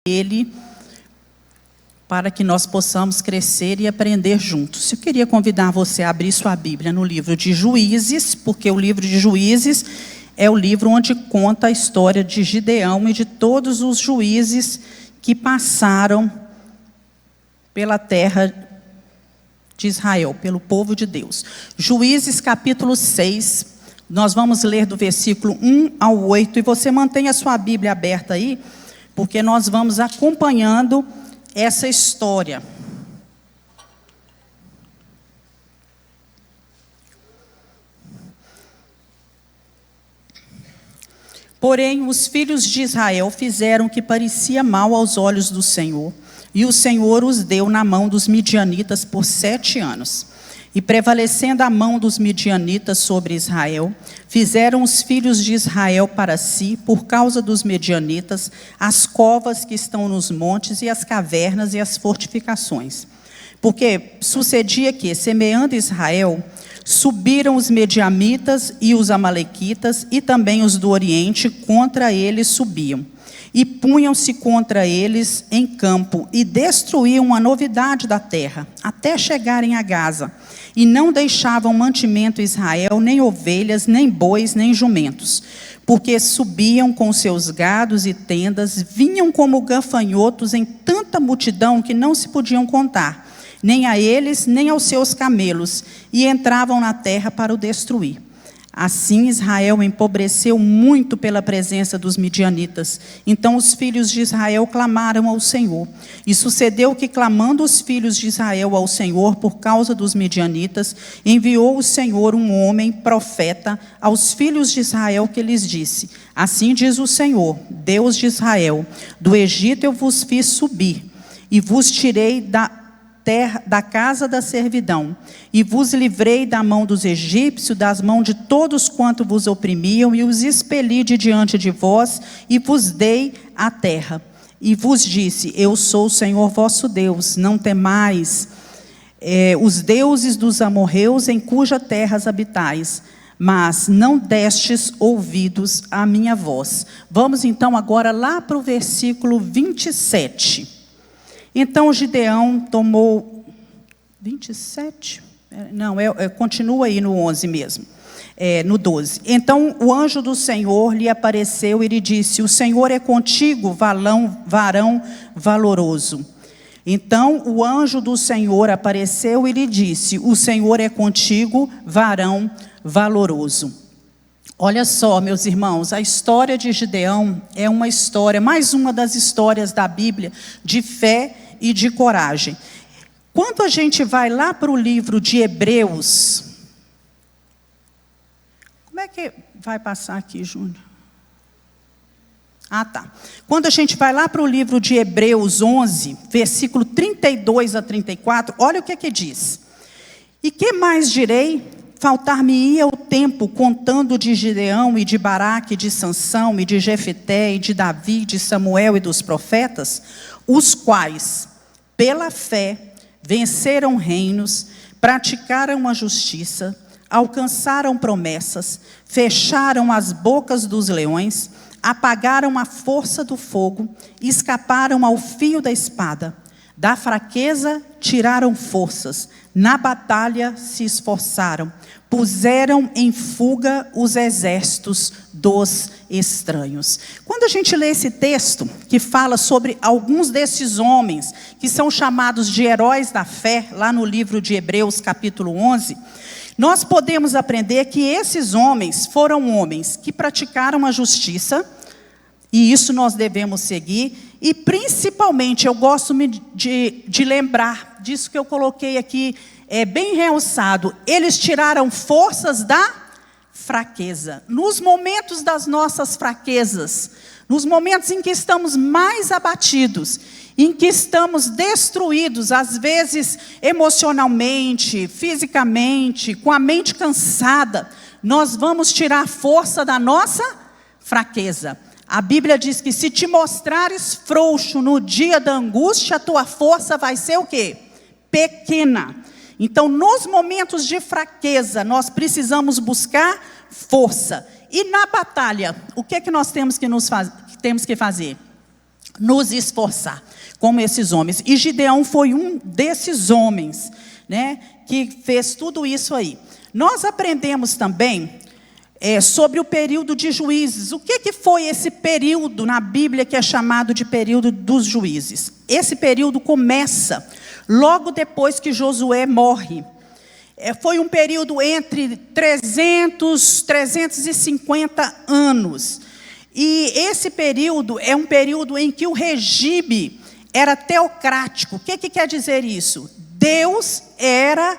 Ele, para que nós possamos crescer e aprender juntos. Eu queria convidar você a abrir sua Bíblia no livro de Juízes, porque o livro de Juízes é o livro onde conta a história de Gideão e de todos os juízes que passaram pela terra de Israel, pelo povo de Deus. Juízes capítulo 6, nós vamos ler do versículo 1 ao 8, e você mantenha a sua Bíblia aberta aí, porque nós vamos acompanhando essa história. Porém, os filhos de Israel fizeram o que parecia mal aos olhos do Senhor, e o Senhor os deu na mão dos midianitas por 7 anos. E prevalecendo a mão dos midianitas sobre Israel, fizeram os filhos de Israel para si, por causa dos midianitas, as covas que estão nos montes e as cavernas e as fortificações. Porque sucedia que, semeando Israel, subiram os medianitas e os amalequitas, e também os do Oriente, contra eles subiam. E punham-se contra eles em campo, e destruíam a novidade da terra, até chegarem a Gaza. E não deixavam mantimento Israel, nem ovelhas, nem bois, nem jumentos. Porque subiam com seus gados e tendas, vinham como gafanhotos em tanta multidão que não se podiam contar, nem a eles, nem aos seus camelos, e entravam na terra para o destruir. Assim Israel empobreceu muito pela presença dos midianitas. Então os filhos de Israel clamaram ao Senhor. E sucedeu que, clamando os filhos de Israel ao Senhor por causa dos midianitas, enviou o Senhor um homem, profeta, aos filhos de Israel, que lhes disse: Assim diz o Senhor, Deus de Israel: do Egito eu vos fiz subir, e vos tirei da casa da servidão, e vos livrei da mão dos egípcios, das mãos de todos quanto vos oprimiam, e os expeli de diante de vós, e vos dei a terra. E vos disse: Eu sou o Senhor vosso Deus, não temais os deuses dos amorreus, em cuja terras habitais, mas não destes ouvidos à minha voz. Vamos então agora lá para o versículo 27. Então Gideão tomou 27? Não, continua aí no 11 mesmo, no 12. Então o anjo do Senhor lhe apareceu e lhe disse: O Senhor é contigo, varão valoroso. Então o anjo do Senhor apareceu e lhe disse: O Senhor é contigo, varão valoroso. Olha só, meus irmãos, a história de Gideão é uma história, mais uma das histórias da Bíblia, de fé e de coragem. Quando a gente vai lá para o livro de Hebreus, como é que vai passar aqui, Júnior? Ah, tá. Quando a gente vai lá para o livro de Hebreus 11, versículo 32 a 34, olha o que diz: E que mais direi? Faltar-me-ia o tempo contando de Gideão e de Baraque, de Sansão e de Jefté e de Davi, de Samuel e dos profetas, os quais, pela fé, venceram reinos, praticaram a justiça, alcançaram promessas, fecharam as bocas dos leões, apagaram a força do fogo, escaparam ao fio da espada. Da fraqueza tiraram forças, na batalha se esforçaram, puseram em fuga os exércitos dos estranhos. Quando a gente lê esse texto, que fala sobre alguns desses homens, que são chamados de heróis da fé, lá no livro de Hebreus capítulo 11, nós podemos aprender que esses homens foram homens que praticaram a justiça, e isso nós devemos seguir. E principalmente, eu gosto de lembrar disso que eu coloquei aqui, bem realçado, eles tiraram forças da fraqueza. Nos momentos das nossas fraquezas, nos momentos em que estamos mais abatidos, em que estamos destruídos, às vezes emocionalmente, fisicamente, com a mente cansada, nós vamos tirar força da nossa fraqueza. A Bíblia diz que se te mostrares frouxo no dia da angústia, a tua força vai ser o quê? Pequena. Então, nos momentos de fraqueza, nós precisamos buscar força. E na batalha, o que é que nós temos que fazer? nos esforçar, como esses homens. E Gideão foi um desses homens, né, que fez tudo isso aí. Nós aprendemos também sobre o período de Juízes. O que foi esse período na Bíblia que é chamado de período dos Juízes? Esse período começa logo depois que Josué morre. Foi um período entre 350 anos. E esse período é um período em que o regime era teocrático. O que quer dizer isso? Deus era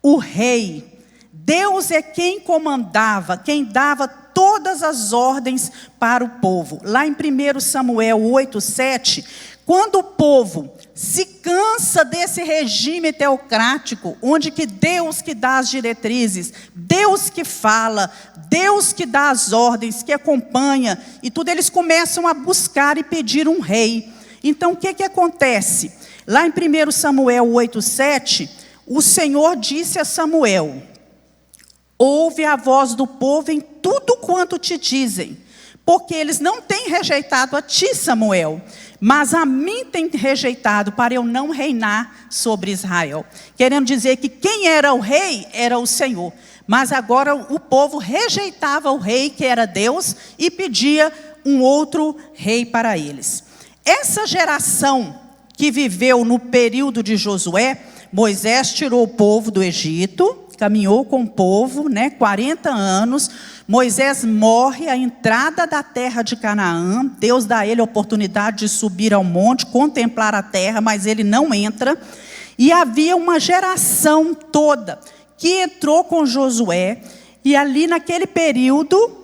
o rei. Deus é quem comandava, quem dava todas as ordens para o povo. Lá em 1 Samuel 8:7, quando o povo se cansa desse regime teocrático, onde que Deus que dá as diretrizes, Deus que fala, Deus que dá as ordens, que acompanha, e tudo, eles começam a buscar e pedir um rei. Então o que acontece? Lá em 1 Samuel 8:7, o Senhor disse a Samuel: ouve a voz do povo em tudo quanto te dizem, porque eles não têm rejeitado a ti, Samuel, mas a mim têm rejeitado, para eu não reinar sobre Israel. Querendo dizer que quem era o rei era o Senhor, mas agora o povo rejeitava o rei, que era Deus, e pedia um outro rei para eles. Essa geração que viveu no período de Josué, Moisés tirou o povo do Egito, caminhou com o povo, 40 anos. Moisés morre à entrada da terra de Canaã. Deus dá a ele a oportunidade de subir ao monte, contemplar a terra, mas ele não entra. E havia uma geração toda que entrou com Josué, e ali naquele período,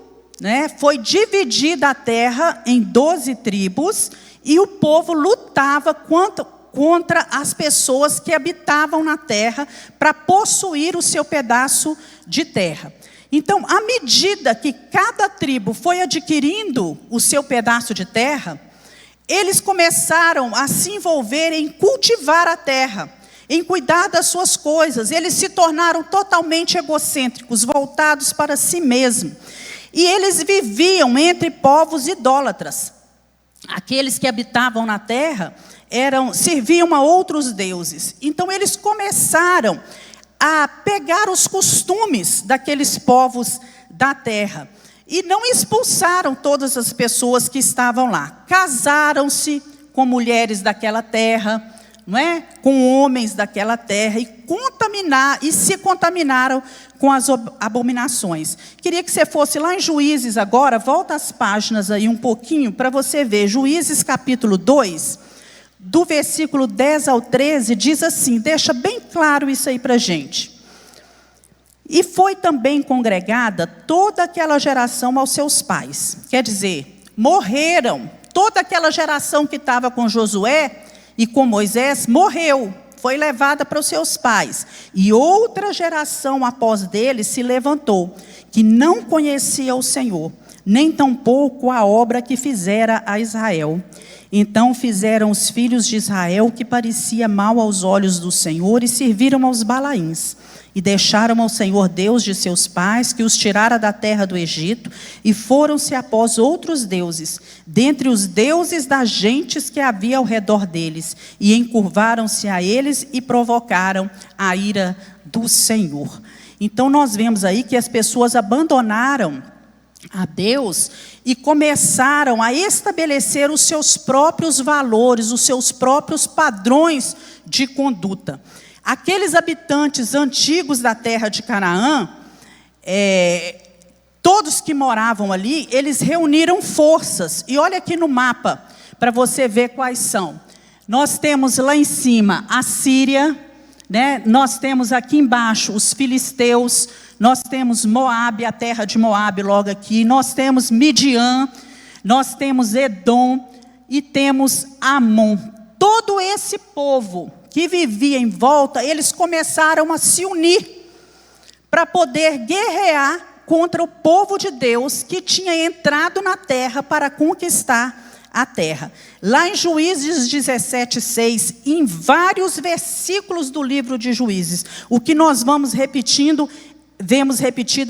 foi dividida a terra em 12 tribos, e o povo lutava contra as pessoas que habitavam na terra para possuir o seu pedaço de terra. Então, à medida que cada tribo foi adquirindo o seu pedaço de terra, eles começaram a se envolver em cultivar a terra, em cuidar das suas coisas. Eles se tornaram totalmente egocêntricos, voltados para si mesmos. E eles viviam entre povos idólatras. Aqueles que habitavam na terra serviam a outros deuses. Então eles começaram a pegar os costumes daqueles povos da terra, e não expulsaram todas as pessoas que estavam lá. Casaram-se com mulheres daquela terra, com homens daquela terra, e se contaminaram com as abominações. Queria que você fosse lá em Juízes agora, volta as páginas aí um pouquinho, para você ver. Juízes capítulo 2, do versículo 10 ao 13, diz assim, deixa bem claro isso aí para a gente. E foi também congregada toda aquela geração aos seus pais. Quer dizer, morreram. Toda aquela geração que estava com Josué e com Moisés morreu, foi levada para os seus pais. E outra geração após dele se levantou, que não conhecia o Senhor, nem tampouco a obra que fizera a Israel. Então fizeram os filhos de Israel que parecia mal aos olhos do Senhor, e serviram aos Balaíns. E deixaram ao Senhor Deus de seus pais, que os tirara da terra do Egito, e foram-se após outros deuses, dentre os deuses das gentes que havia ao redor deles, e encurvaram-se a eles e provocaram a ira do Senhor. Então nós vemos aí que as pessoas abandonaram a Deus e começaram a estabelecer os seus próprios valores, os seus próprios padrões de conduta. Aqueles habitantes antigos da terra de Canaã, todos que moravam ali, eles reuniram forças. E olha aqui no mapa, para você ver quais são. Nós temos lá em cima a Síria, nós temos aqui embaixo os filisteus, nós temos Moabe, a terra de Moabe logo aqui, nós temos Midian, nós temos Edom e temos Amon. Todo esse povo que vivia em volta, eles começaram a se unir para poder guerrear contra o povo de Deus que tinha entrado na terra para conquistar a terra. Lá em Juízes 17:6, em vários versículos do livro de Juízes, o que nós vemos repetido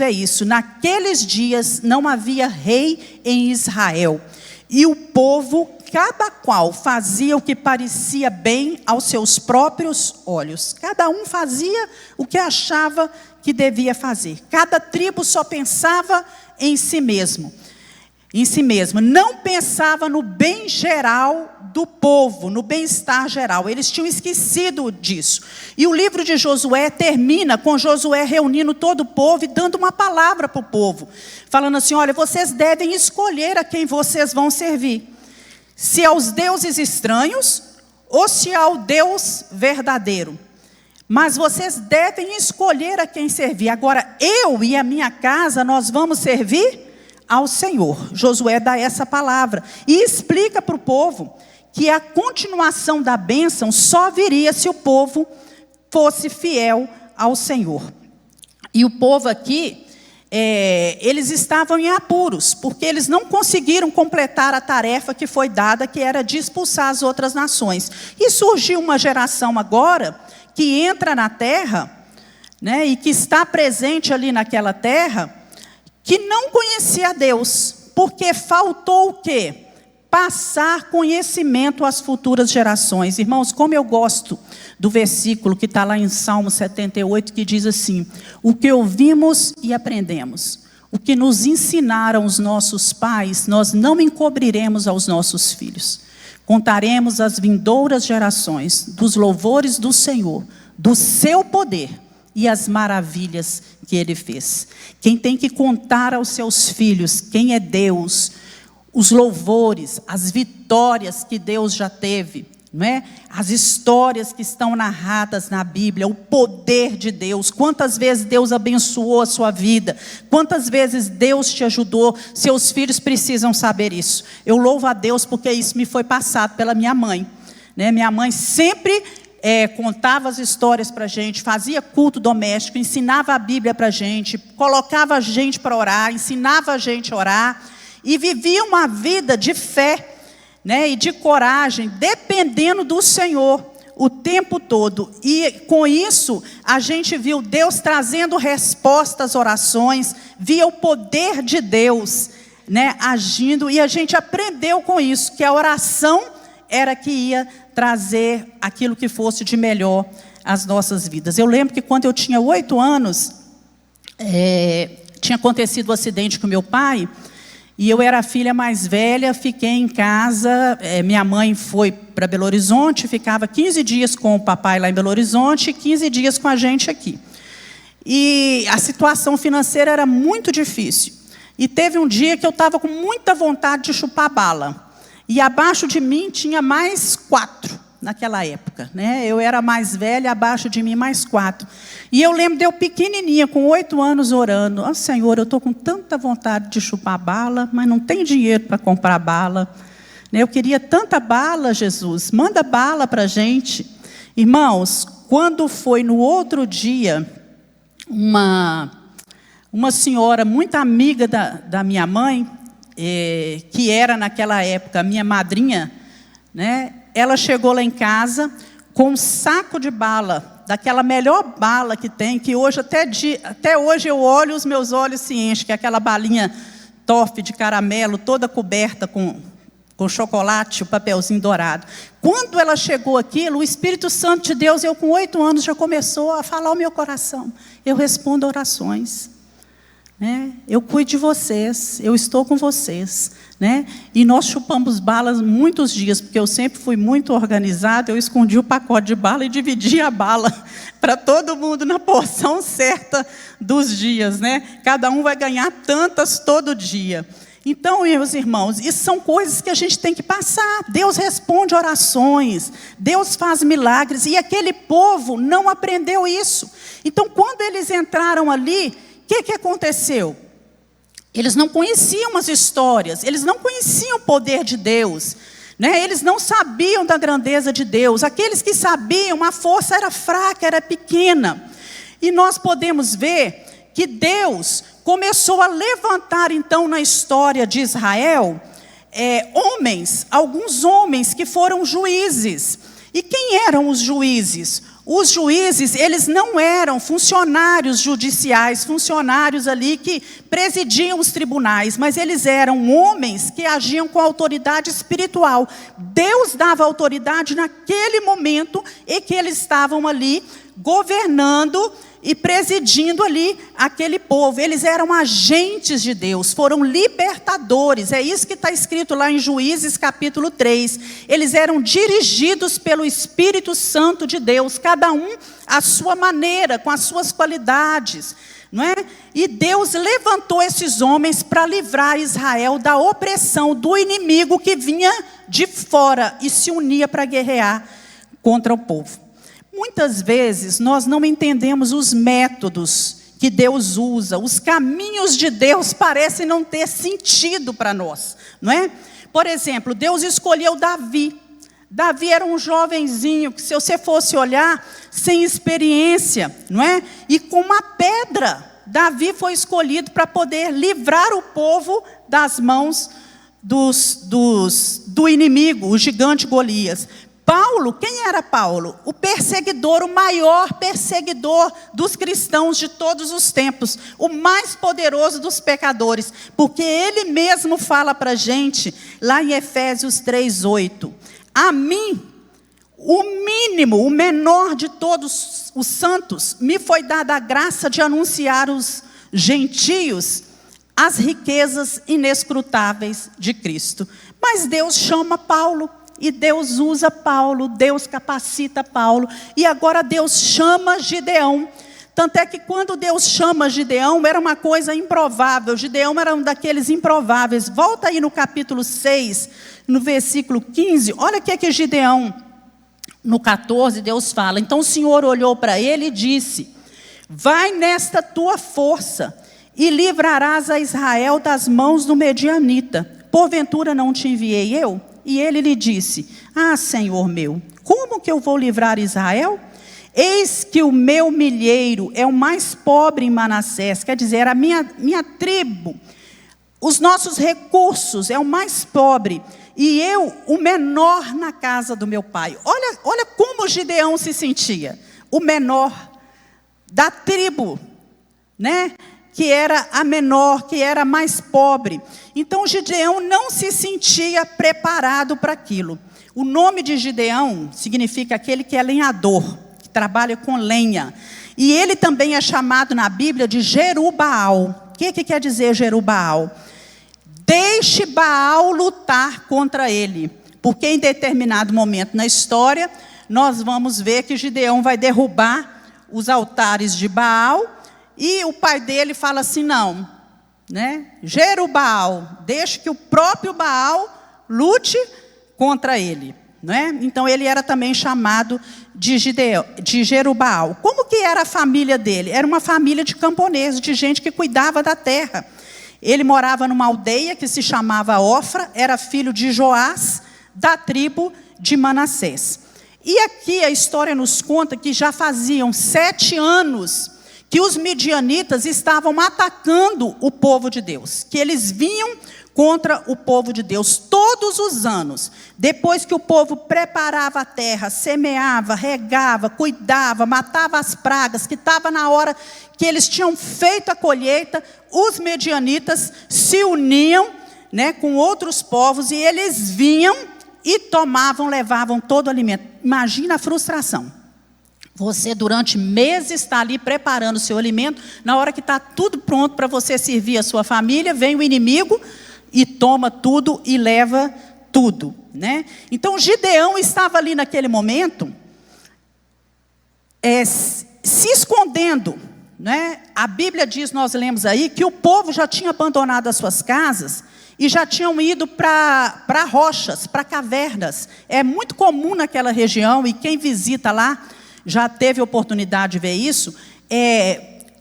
é isso: naqueles dias não havia rei em Israel, e o povo cada qual fazia o que parecia bem aos seus próprios olhos. Cada um fazia o que achava que devia fazer. Cada tribo só pensava em si mesmo. Não pensava no bem geral do povo, no bem-estar geral. Eles tinham esquecido disso. E o livro de Josué termina com Josué reunindo todo o povo e dando uma palavra para o povo. Falando assim, olha, vocês devem escolher a quem vocês vão servir. Se aos deuses estranhos ou se ao Deus verdadeiro. Mas vocês devem escolher a quem servir. Agora, eu e a minha casa, nós vamos servir ao Senhor. Josué dá essa palavra e explica para o povo que a continuação da bênção só viria se o povo fosse fiel ao Senhor. E o povo aqui, eles estavam em apuros, porque eles não conseguiram completar a tarefa que foi dada, que era de expulsar as outras nações. E surgiu uma geração agora que entra na terra, né, e que está presente ali naquela terra, que não conhecia Deus, porque faltou o quê? Passar conhecimento às futuras gerações. Irmãos, como eu gosto do versículo que está lá em Salmo 78, que diz assim, o que ouvimos e aprendemos, o que nos ensinaram os nossos pais, nós não encobriremos aos nossos filhos. Contaremos às vindouras gerações dos louvores do Senhor, do seu poder, e as maravilhas que Ele fez. Quem tem que contar aos seus filhos quem é Deus, os louvores, as vitórias que Deus já teve, não é? As histórias que estão narradas na Bíblia, o poder de Deus, quantas vezes Deus abençoou a sua vida, quantas vezes Deus te ajudou, seus filhos precisam saber isso. Eu louvo a Deus porque isso me foi passado pela minha mãe, né? Minha mãe sempre contava as histórias para a gente, fazia culto doméstico, ensinava a Bíblia para a gente, colocava a gente para orar, ensinava a gente a orar, e vivia uma vida de fé, né, e de coragem, dependendo do Senhor o tempo todo. E com isso, a gente viu Deus trazendo respostas às orações, via o poder de Deus, né, agindo, e a gente aprendeu com isso, que a oração era que ia trazer aquilo que fosse de melhor às nossas vidas. Eu lembro que quando eu tinha 8 anos, tinha acontecido um acidente com meu pai, e eu era a filha mais velha, fiquei em casa, minha mãe foi para Belo Horizonte, ficava 15 dias com o papai lá em Belo Horizonte, e 15 dias com a gente aqui. E a situação financeira era muito difícil. E teve um dia que eu estava com muita vontade de chupar bala. E abaixo de mim tinha mais 4 naquela época, né? Eu era mais velha, abaixo de mim mais 4. E eu lembro de eu pequenininha, com 8 anos, orando. Senhor, eu estou com tanta vontade de chupar bala, mas não tenho dinheiro para comprar bala. Eu queria tanta bala, Jesus, manda bala para a gente. Irmãos, quando foi no outro dia, uma senhora muito amiga da minha mãe, que era naquela época a minha madrinha, né? Ela chegou lá em casa com um saco de bala, daquela melhor bala que tem, que hoje até hoje eu olho, os meus olhos se enchem, que é aquela balinha toffee de caramelo, toda coberta com chocolate, o papelzinho dourado. Quando ela chegou aquilo, o Espírito Santo de Deus, eu com 8 anos, já começou a falar ao meu coração. Eu respondo orações. Eu cuido de vocês, eu estou com vocês, né? E nós chupamos balas muitos dias, porque eu sempre fui muito organizada, eu escondi o pacote de bala e dividia a bala para todo mundo na porção certa dos dias, né? Cada um vai ganhar tantas todo dia. Então, meus irmãos, isso são coisas que a gente tem que passar. Deus responde orações, Deus faz milagres, e aquele povo não aprendeu isso. Então, quando eles entraram ali, o que aconteceu? Eles não conheciam as histórias, eles não conheciam o poder de Deus, né? Eles não sabiam da grandeza de Deus. Aqueles que sabiam, a força era fraca, era pequena. E nós podemos ver que Deus começou a levantar então na história de Israel, alguns homens que foram juízes. E quem eram os juízes? Os juízes, eles não eram funcionários judiciais, funcionários ali que presidiam os tribunais, mas eles eram homens que agiam com autoridade espiritual. Deus dava autoridade naquele momento em que eles estavam ali governando e presidindo ali aquele povo. Eles eram agentes de Deus, foram libertadores. É isso que está escrito lá em Juízes capítulo 3. Eles eram dirigidos pelo Espírito Santo de Deus, cada um à sua maneira, com as suas qualidades, não é? E Deus levantou esses homens para livrar Israel da opressão do inimigo que vinha de fora e se unia para guerrear contra o povo. Muitas vezes nós não entendemos os métodos que Deus usa, os caminhos de Deus parecem não ter sentido para nós, não é? Por exemplo, Deus escolheu Davi. Davi era um jovenzinho que, se você fosse olhar, sem experiência, não é? E com uma pedra, Davi foi escolhido para poder livrar o povo das mãos do inimigo, o gigante Golias. Paulo, quem era Paulo? O perseguidor, o maior perseguidor dos cristãos de todos os tempos, o mais poderoso dos pecadores, porque ele mesmo fala para a gente, lá em Efésios 3:8, a mim, o mínimo, o menor de todos os santos, me foi dada a graça de anunciar aos gentios as riquezas inescrutáveis de Cristo. Mas Deus chama Paulo. E Deus usa Paulo, Deus capacita Paulo, e agora Deus chama Gideão. Tanto é que quando Deus chama Gideão, era uma coisa improvável. Gideão era um daqueles improváveis. Volta aí no capítulo 6, no versículo 15, olha o que é que Gideão, no 14, Deus fala. Então o Senhor olhou para ele e disse: vai nesta tua força, e livrarás a Israel das mãos do medianita. Porventura não te enviei eu? E ele lhe disse: ah, Senhor meu, como que eu vou livrar Israel? Eis que o meu milheiro é o mais pobre em Manassés, quer dizer, a minha tribo, os nossos recursos é o mais pobre, e eu o menor na casa do meu pai. Olha como Gideão se sentia, o menor da tribo, né? Que era a menor, que era a mais pobre. Então Gideão não se sentia preparado para aquilo. O nome de Gideão significa aquele que é lenhador, que trabalha com lenha. E ele também é chamado na Bíblia de Jerubaal. O que quer dizer Jerubaal? Deixe Baal lutar contra ele. Porque em determinado momento na história, nós vamos ver que Gideão vai derrubar os altares de Baal. E o pai dele fala assim: não, né? Jerubaal, deixe que o próprio Baal lute contra ele, né? Então ele era também chamado de Jerubaal. Como que era a família dele? Era uma família de camponeses, de gente que cuidava da terra. Ele morava numa aldeia que se chamava Ofra, era filho de Joás, da tribo de Manassés. E aqui a história nos conta que já faziam 7 anos que os midianitas estavam atacando o povo de Deus, que eles vinham contra o povo de Deus todos os anos. Depois que o povo preparava a terra, semeava, regava, cuidava, matava as pragas, que estava na hora que eles tinham feito a colheita, os midianitas se uniam, né, com outros povos, e eles vinham e tomavam, levavam todo o alimento. Imagina a frustração. Você durante meses está ali preparando o seu alimento, na hora que está tudo pronto para você servir a sua família, vem o inimigo e toma tudo e leva tudo, né? Então Gideão estava ali naquele momento, se escondendo, né? A Bíblia diz, nós lemos aí, que o povo já tinha abandonado as suas casas e já tinham ido para rochas, para cavernas. É muito comum naquela região, e quem visita lá já teve oportunidade de ver isso,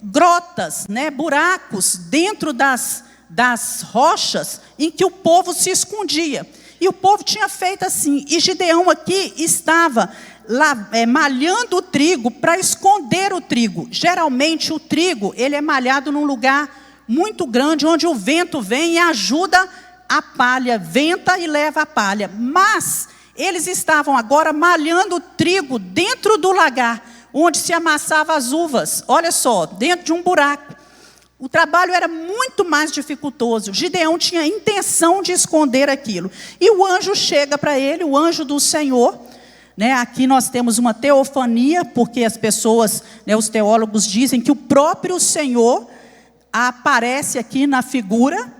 grotas, né, buracos dentro das rochas em que o povo se escondia. E o povo tinha feito assim. E Gideão aqui estava lá, malhando o trigo para esconder o trigo. Geralmente o trigo ele é malhado num lugar muito grande, onde o vento vem e ajuda a palha, venta e leva a palha. Mas eles estavam agora malhando o trigo dentro do lagar, onde se amassava as uvas. Olha só, dentro de um buraco. O trabalho era muito mais dificultoso. Gideão tinha a intenção de esconder aquilo. E o anjo chega para ele, o anjo do Senhor. Aqui nós temos uma teofania, porque as pessoas, os teólogos dizem que o próprio Senhor aparece aqui na figura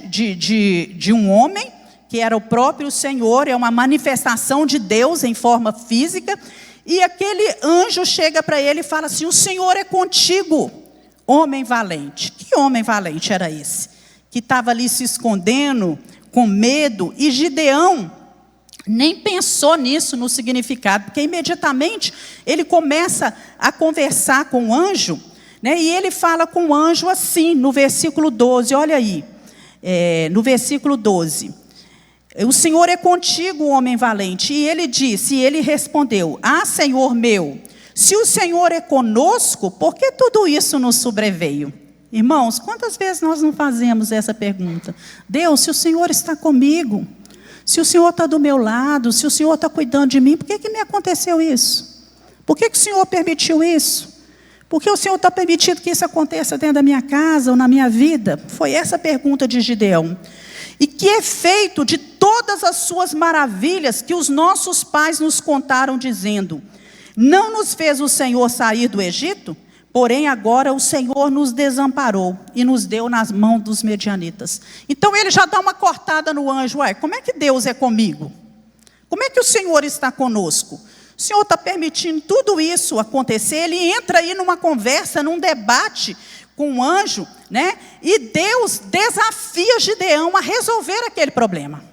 de um homem, que era o próprio Senhor, é uma manifestação de Deus em forma física. E aquele anjo chega para ele e fala assim: o Senhor é contigo, homem valente. Que homem valente era esse? Que estava ali se escondendo, com medo. E Gideão nem pensou nisso, no significado, porque imediatamente ele começa a conversar com o anjo, e ele fala com o anjo assim, no versículo 12, olha aí, no versículo 12. O Senhor é contigo, homem valente. E ele respondeu: ah, Senhor meu, se o Senhor é conosco, por que tudo isso nos sobreveio? Irmãos, quantas vezes nós não fazemos essa pergunta? Deus, se o Senhor está comigo, se o Senhor está do meu lado, se o Senhor está cuidando de mim, por que me aconteceu isso? Por que o Senhor permitiu isso? Por que o Senhor está permitindo que isso aconteça dentro da minha casa ou na minha vida? Foi essa a pergunta de Gideão. E que efeito de todas as suas maravilhas que os nossos pais nos contaram, dizendo: não nos fez o Senhor sair do Egito? Porém agora o Senhor nos desamparou e nos deu nas mãos dos medianitas. Então ele já dá uma cortada no anjo. Como é que Deus é comigo? Como é que o Senhor está conosco? O Senhor está permitindo tudo isso acontecer. Ele entra aí numa conversa, num debate com o anjo, e Deus desafia Gideão a resolver aquele problema.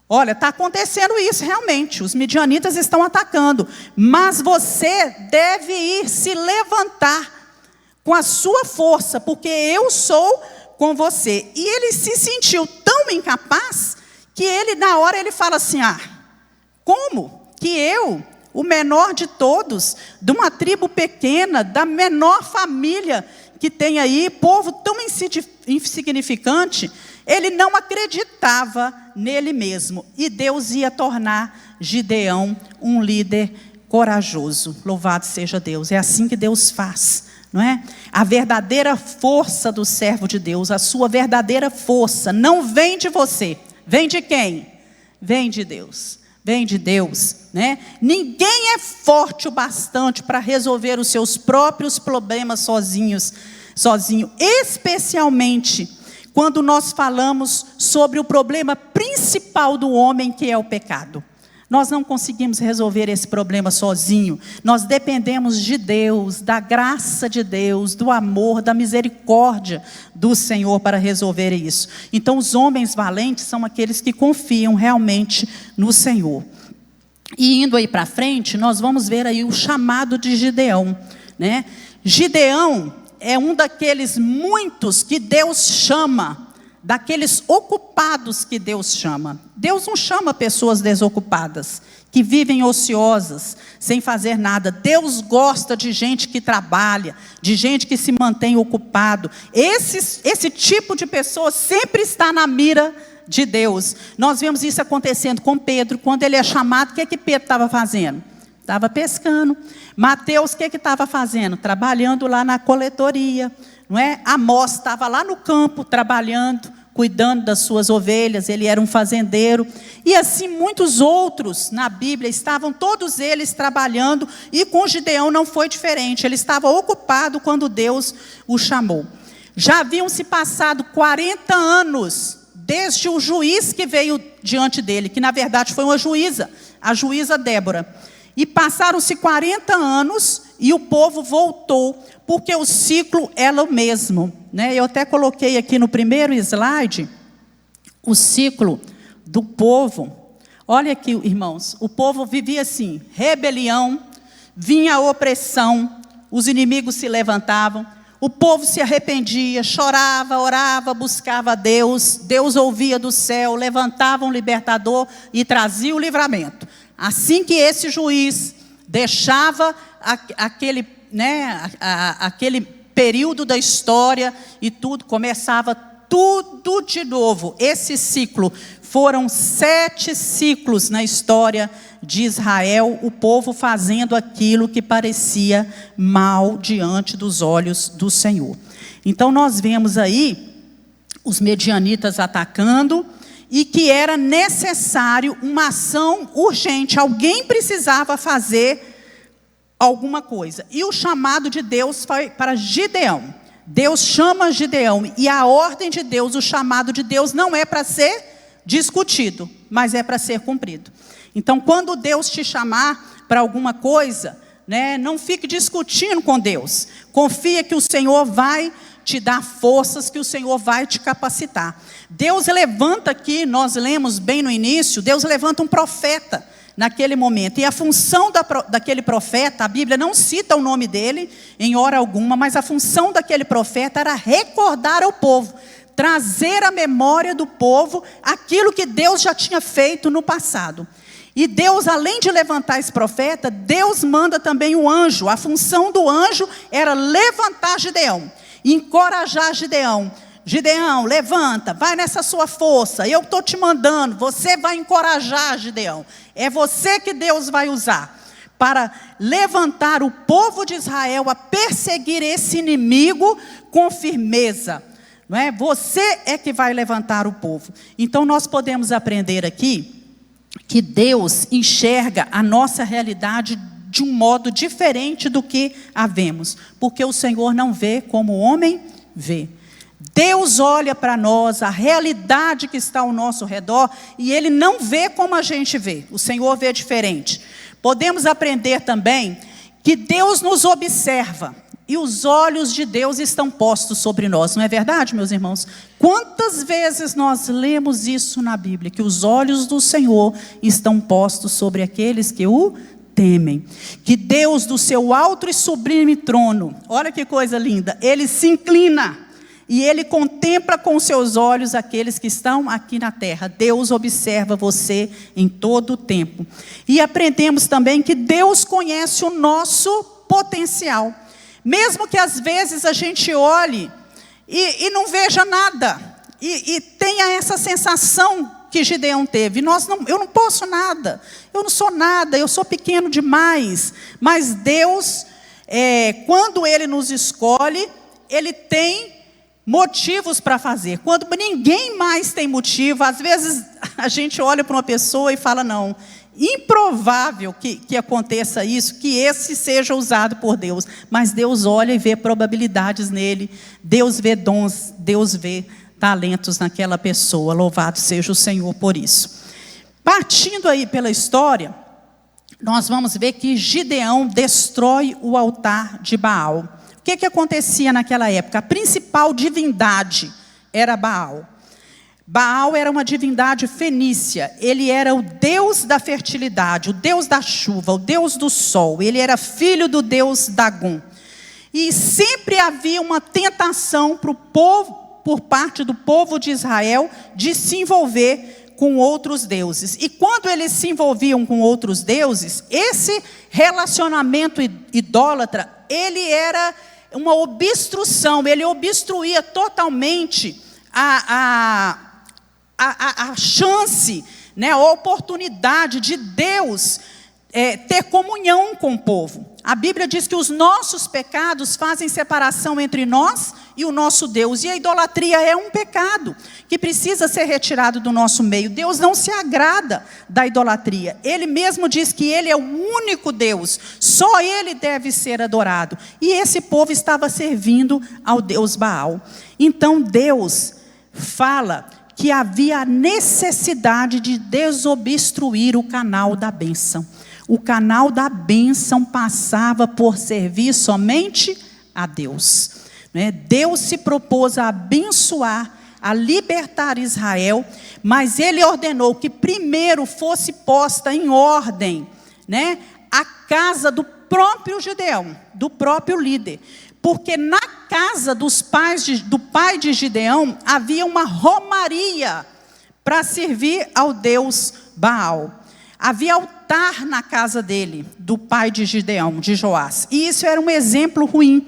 Olha, está acontecendo isso realmente, os midianitas estão atacando, mas você deve ir se levantar com a sua força, porque eu sou com você. E ele se sentiu tão incapaz, que ele na hora ele fala assim: como que eu, o menor de todos, de uma tribo pequena, da menor família que tem aí, povo tão insignificante, ele não acreditava nele mesmo. E Deus ia tornar Gideão um líder corajoso. Louvado seja Deus. É assim que Deus faz, não é? A verdadeira força do servo de Deus, a sua verdadeira força, não vem de você. Vem de quem? Vem de Deus. Vem de Deus, Ninguém é forte o bastante para resolver os seus próprios problemas sozinho, especialmente quando nós falamos sobre o problema principal do homem, que é o pecado. Nós não conseguimos resolver esse problema sozinho. Nós dependemos de Deus, da graça de Deus, do amor, da misericórdia do Senhor para resolver isso. Então, os homens valentes são aqueles que confiam realmente no Senhor. E indo aí para frente, nós vamos ver aí o chamado de Gideão, Gideão é um daqueles muitos que Deus chama, daqueles ocupados que Deus chama. Deus não chama pessoas desocupadas, que vivem ociosas, sem fazer nada. Deus gosta de gente que trabalha, de gente que se mantém ocupado. Esse tipo de pessoa sempre está na mira de Deus. Nós vemos isso acontecendo com Pedro. Quando ele é chamado, o que Pedro estava fazendo? Estava pescando. Mateus, o que estava fazendo? Trabalhando lá na coletoria, não é? Amós estava lá no campo, trabalhando, cuidando das suas ovelhas, ele era um fazendeiro. E assim muitos outros na Bíblia, estavam todos eles trabalhando, e com Gideão não foi diferente, ele estava ocupado quando Deus o chamou. Já haviam se passado 40 anos, desde o juiz que veio diante dele, que na verdade foi uma juíza, a juíza Débora. E passaram-se 40 anos e o povo voltou, porque o ciclo era o mesmo, Eu até coloquei aqui no primeiro slide o ciclo do povo. Olha aqui, irmãos, o povo vivia assim: rebelião, vinha a opressão, os inimigos se levantavam, o povo se arrependia, chorava, orava, buscava a Deus, Deus ouvia do céu, levantava um libertador e trazia o livramento. Assim que esse juiz deixava aquele período da história e tudo, começava tudo de novo. Esse ciclo, foram 7 ciclos na história de Israel, o povo fazendo aquilo que parecia mal diante dos olhos do Senhor. Então nós vemos aí os medianitas atacando, e que era necessário uma ação urgente, alguém precisava fazer alguma coisa. E o chamado de Deus foi para Gideão. Deus chama Gideão, e a ordem de Deus, o chamado de Deus não é para ser discutido, mas é para ser cumprido. Então, quando Deus te chamar para alguma coisa, né, não fique discutindo com Deus. Confia que o Senhor vai te dar forças, que o Senhor vai te capacitar. Deus levanta aqui, nós lemos bem no início, Deus levanta um profeta naquele momento. E a função daquele profeta, a Bíblia não cita o nome dele em hora alguma, mas a função daquele profeta era recordar ao povo, trazer à memória do povo aquilo que Deus já tinha feito no passado. E Deus, além de levantar esse profeta, Deus manda também o anjo. A função do anjo era levantar Gideão, encorajar Gideão. Gideão, levanta, vai nessa sua força, eu estou te mandando, você vai encorajar Gideão. É você que Deus vai usar para levantar o povo de Israel a perseguir esse inimigo com firmeza. Não é? Você é que vai levantar o povo. Então nós podemos aprender aqui que Deus enxerga a nossa realidade de um modo diferente do que a vemos, porque o Senhor não vê como o homem vê. Deus olha para nós, a realidade que está ao nosso redor, e Ele não vê como a gente vê. O Senhor vê diferente. Podemos aprender também que Deus nos observa, e os olhos de Deus estão postos sobre nós. Não é verdade, meus irmãos? Quantas vezes nós lemos isso na Bíblia, que os olhos do Senhor estão postos sobre aqueles que o temem. Que Deus, do seu alto e sublime trono, olha que coisa linda, Ele se inclina e Ele contempla com seus olhos aqueles que estão aqui na terra. Deus observa você em todo o tempo. E aprendemos também que Deus conhece o nosso potencial. Mesmo que às vezes a gente olhe e não veja nada, e tenha essa sensação que Gideão teve. Eu não posso nada, eu não sou nada, eu sou pequeno demais. Mas Deus, quando Ele nos escolhe, Ele tem motivos para fazer. Quando ninguém mais tem motivo, às vezes a gente olha para uma pessoa e fala, não, improvável que aconteça isso, que esse seja usado por Deus. Mas Deus olha e vê probabilidades nele, Deus vê dons, Deus vê talentos naquela pessoa. Louvado seja o Senhor por isso. Partindo aí pela história, nós vamos ver que Gideão destrói o altar de Baal. O que acontecia naquela época? A principal divindade era Baal. Baal era uma divindade fenícia. Ele era o deus da fertilidade, o deus da chuva, o deus do sol. Ele era filho do deus Dagom. E sempre havia uma tentação para o povo, por parte do povo de Israel, de se envolver com outros deuses. E quando eles se envolviam com outros deuses, esse relacionamento idólatra, ele era uma obstrução, ele obstruía totalmente a chance, né, a oportunidade de Deus ter comunhão com o povo. A Bíblia diz que os nossos pecados fazem separação entre nós e o nosso Deus. E a idolatria é um pecado que precisa ser retirado do nosso meio. Deus não se agrada da idolatria. Ele mesmo diz que Ele é o único Deus. Só Ele deve ser adorado. E esse povo estava servindo ao Deus Baal. Então Deus fala que havia necessidade de desobstruir o canal da bênção. O canal da bênção passava por servir somente a Deus. Deus se propôs a abençoar, a libertar Israel, mas Ele ordenou que primeiro fosse posta em ordem, a casa do próprio Gideão, do próprio líder. Porque na casa do pai de Gideão havia uma romaria para servir ao Deus Baal. Havia altar na casa dele, do pai de Gideão, de Joás. E isso era um exemplo ruim.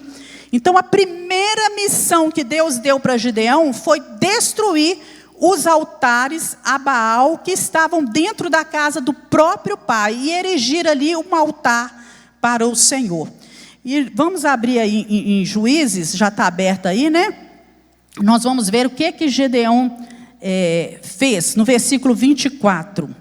Então a primeira missão que Deus deu para Gideão foi destruir os altares a Baal que estavam dentro da casa do próprio pai e erigir ali um altar para o Senhor. E vamos abrir aí em Juízes, já está aberto aí, né? Nós vamos ver o que Gideão fez no versículo 24.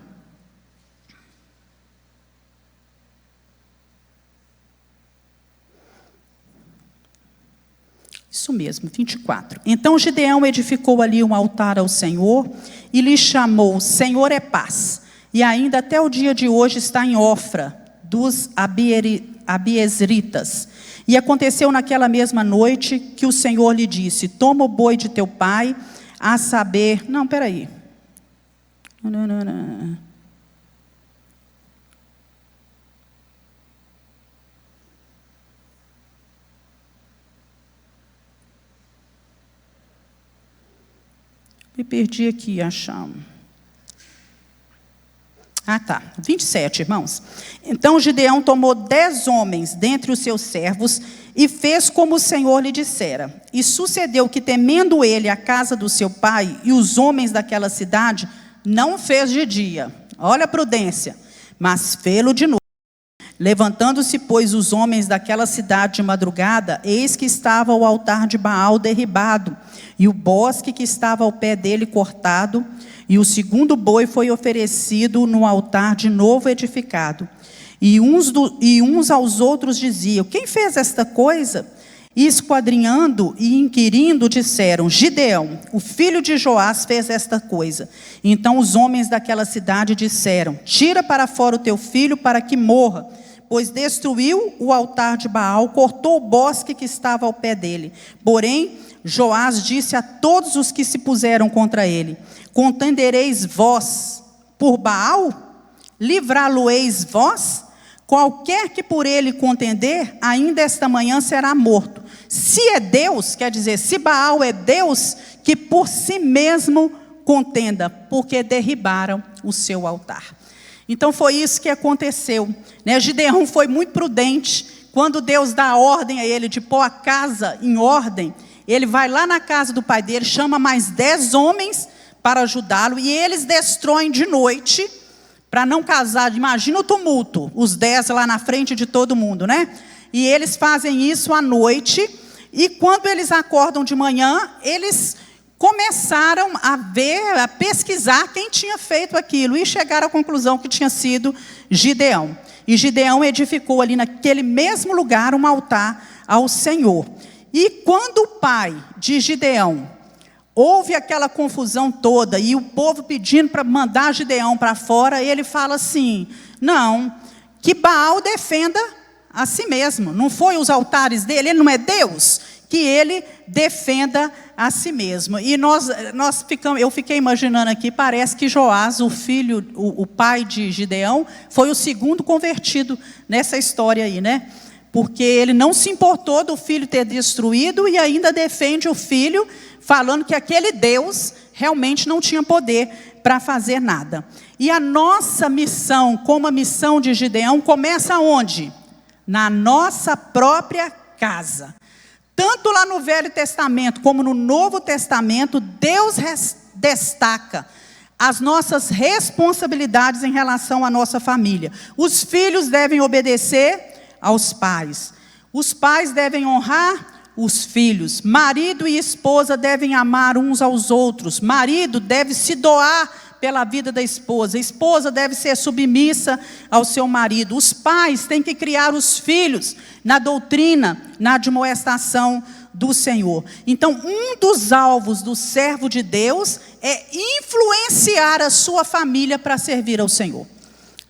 Isso mesmo, 24. Então Gideão edificou ali um altar ao Senhor e lhe chamou: Senhor é paz. E ainda até o dia de hoje está em Ofra dos Abiezritas. E aconteceu naquela mesma noite que o Senhor lhe disse: toma o boi de teu pai, a saber... Não, peraí. Não. Me perdi aqui, achamos. Ah, tá. 27, irmãos. Então Gideão tomou 10 homens dentre os seus servos e fez como o Senhor lhe dissera. E sucedeu que, temendo ele a casa do seu pai e os homens daquela cidade, não fez de dia. Olha a prudência. Mas fê-lo de noite. Levantando-se, pois, os homens daquela cidade de madrugada, eis que estava o altar de Baal derribado, e o bosque que estava ao pé dele cortado, e o segundo boi foi oferecido no altar de novo edificado. E uns aos outros diziam: quem fez esta coisa? E esquadrinhando e inquirindo, disseram: Gideão, o filho de Joás, fez esta coisa. Então os homens daquela cidade disseram: tira para fora o teu filho para que morra, pois destruiu o altar de Baal, cortou o bosque que estava ao pé dele. Porém, Joás disse a todos os que se puseram contra ele: contendereis vós por Baal? Livrá-lo-eis vós? Qualquer que por ele contender, ainda esta manhã será morto. Se é Deus, quer dizer, se Baal é Deus, que por si mesmo contenda, porque derribaram o seu altar. Então foi isso que aconteceu, né? Gideão foi muito prudente. Quando Deus dá a ordem a ele de pôr a casa em ordem, ele vai lá na casa do pai dele, chama mais 10 homens para ajudá-lo, e eles destroem de noite, para não casar. Imagina o tumulto, os 10 lá na frente de todo mundo, né? E eles fazem isso à noite, e quando eles acordam de manhã, eles começaram a pesquisar quem tinha feito aquilo, e chegaram à conclusão que tinha sido Gideão. E Gideão edificou ali naquele mesmo lugar um altar ao Senhor. E quando o pai de Gideão houve aquela confusão toda, e o povo pedindo para mandar Gideão para fora, ele fala assim: não, que Baal defenda a si mesmo, não foi os altares dele, ele não é Deus, que ele defenda a si mesmo. E eu fiquei imaginando aqui, parece que Joás, o filho, o pai de Gideão, foi o segundo convertido nessa história aí, né? Porque ele não se importou do filho ter destruído e ainda defende o filho, falando que aquele Deus realmente não tinha poder para fazer nada. E a nossa missão, como a missão de Gideão, começa onde? Na nossa própria casa. Tanto lá no Velho Testamento como no Novo Testamento, Deus destaca as nossas responsabilidades em relação à nossa família. Os filhos devem obedecer aos pais. Os pais devem honrar os filhos. Marido e esposa devem amar uns aos outros. Marido deve se doar pela vida da esposa. A esposa deve ser submissa ao seu marido. Os pais têm que criar os filhos na doutrina, na admoestação do Senhor. Então, um dos alvos do servo de Deus é influenciar a sua família para servir ao Senhor.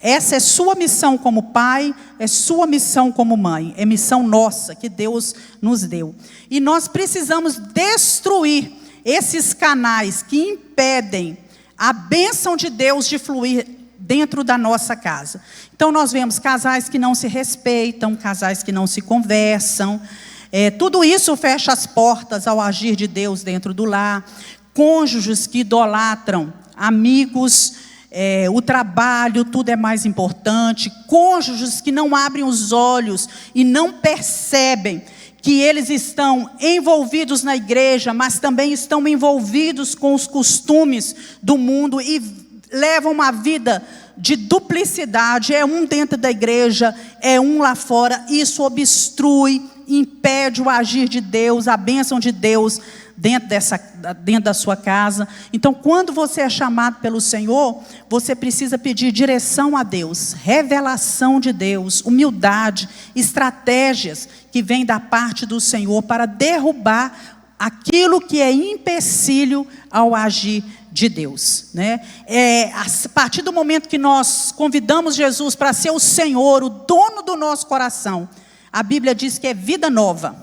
Essa é sua missão como pai, é sua missão como mãe, é missão nossa que Deus nos deu. E nós precisamos destruir esses canais que impedem a bênção de Deus de fluir dentro da nossa casa. Então nós vemos casais que não se respeitam, casais que não se conversam, tudo isso fecha as portas ao agir de Deus dentro do lar, cônjuges que idolatram amigos, o trabalho, tudo é mais importante, cônjuges que não abrem os olhos e não percebem que eles estão envolvidos na igreja, mas também estão envolvidos com os costumes do mundo e levam uma vida de duplicidade, é um dentro da igreja, é um lá fora. Isso obstrui, impede o agir de Deus, a bênção de Deus dentro da sua casa. Então, quando você é chamado pelo Senhor, você precisa pedir direção a Deus, revelação de Deus, humildade, estratégias que vêm da parte do Senhor para derrubar aquilo que é empecilho ao agir de Deus, né? A partir do momento que nós convidamos Jesus para ser o Senhor, o dono do nosso coração, a Bíblia diz que é vida nova.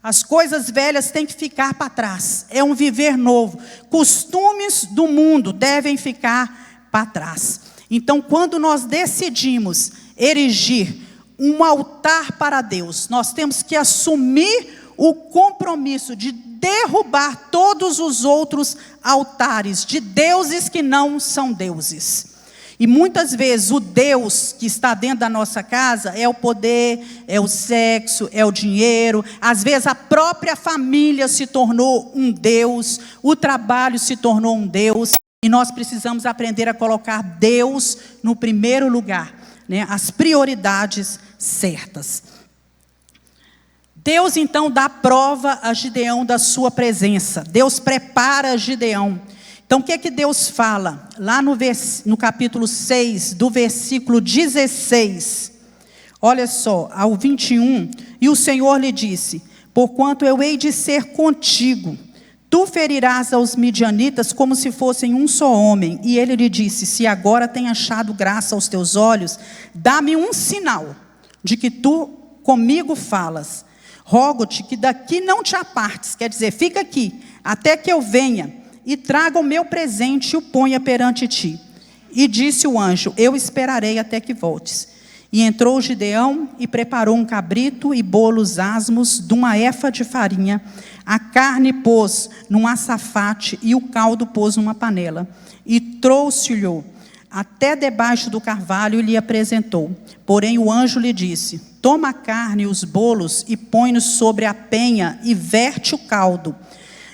As coisas velhas têm que ficar para trás, é um viver novo. Costumes do mundo devem ficar para trás. Então, quando nós decidimos erigir um altar para Deus, nós temos que assumir o compromisso de derrubar todos os outros altares de deuses que não são deuses. E muitas vezes o Deus que está dentro da nossa casa é o poder, é o sexo, é o dinheiro. Às vezes a própria família se tornou um Deus, o trabalho se tornou um Deus. E nós precisamos aprender a colocar Deus no primeiro lugar, né? As prioridades certas. Deus então dá prova a Gideão da sua presença. Deus prepara Gideão. Então o que é que Deus fala? Lá no capítulo 6, do versículo 16. Olha só, ao 21. E o Senhor lhe disse: porquanto eu hei de ser contigo, tu ferirás aos midianitas como se fossem um só homem. E ele lhe disse: se agora tem achado graça aos teus olhos, dá-me um sinal de que tu comigo falas. Rogo-te que daqui não te apartes, quer dizer, fica aqui, até que eu venha e traga o meu presente e o ponha perante ti. E disse o anjo: eu esperarei até que voltes. E entrou Gideão e preparou um cabrito e bolos asmos de uma efa de farinha. A carne pôs num açafate e o caldo pôs numa panela. E trouxe-lhe até debaixo do carvalho e lhe apresentou. Porém o anjo lhe disse: toma a carne e os bolos e põe-nos sobre a penha e verte o caldo.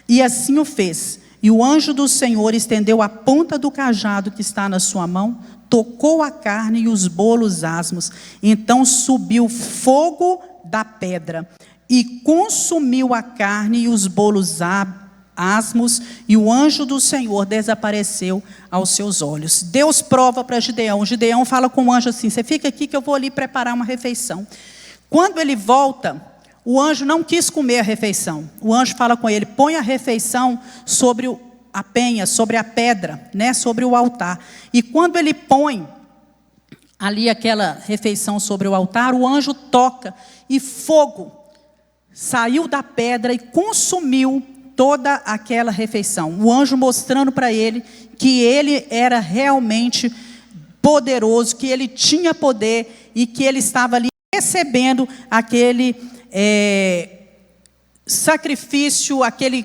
E assim o fez. E o anjo do Senhor estendeu a ponta do cajado que está na sua mão, tocou a carne e os bolos asmos. Então subiu fogo da pedra e consumiu a carne e os bolos asmos, e o anjo do Senhor desapareceu aos seus olhos. Deus prova para Gideão. Gideão fala com o anjo assim: você fica aqui que eu vou ali preparar uma refeição. Quando ele volta, o anjo não quis comer a refeição. O anjo fala com ele: põe a refeição sobre a penha, sobre a pedra, né, sobre o altar. E quando ele põe ali aquela refeição sobre o altar, o anjo toca e fogo saiu da pedra e consumiu toda aquela refeição. O anjo mostrando para ele que ele era realmente poderoso, que ele tinha poder e que ele estava ali recebendo aquele sacrifício, aquele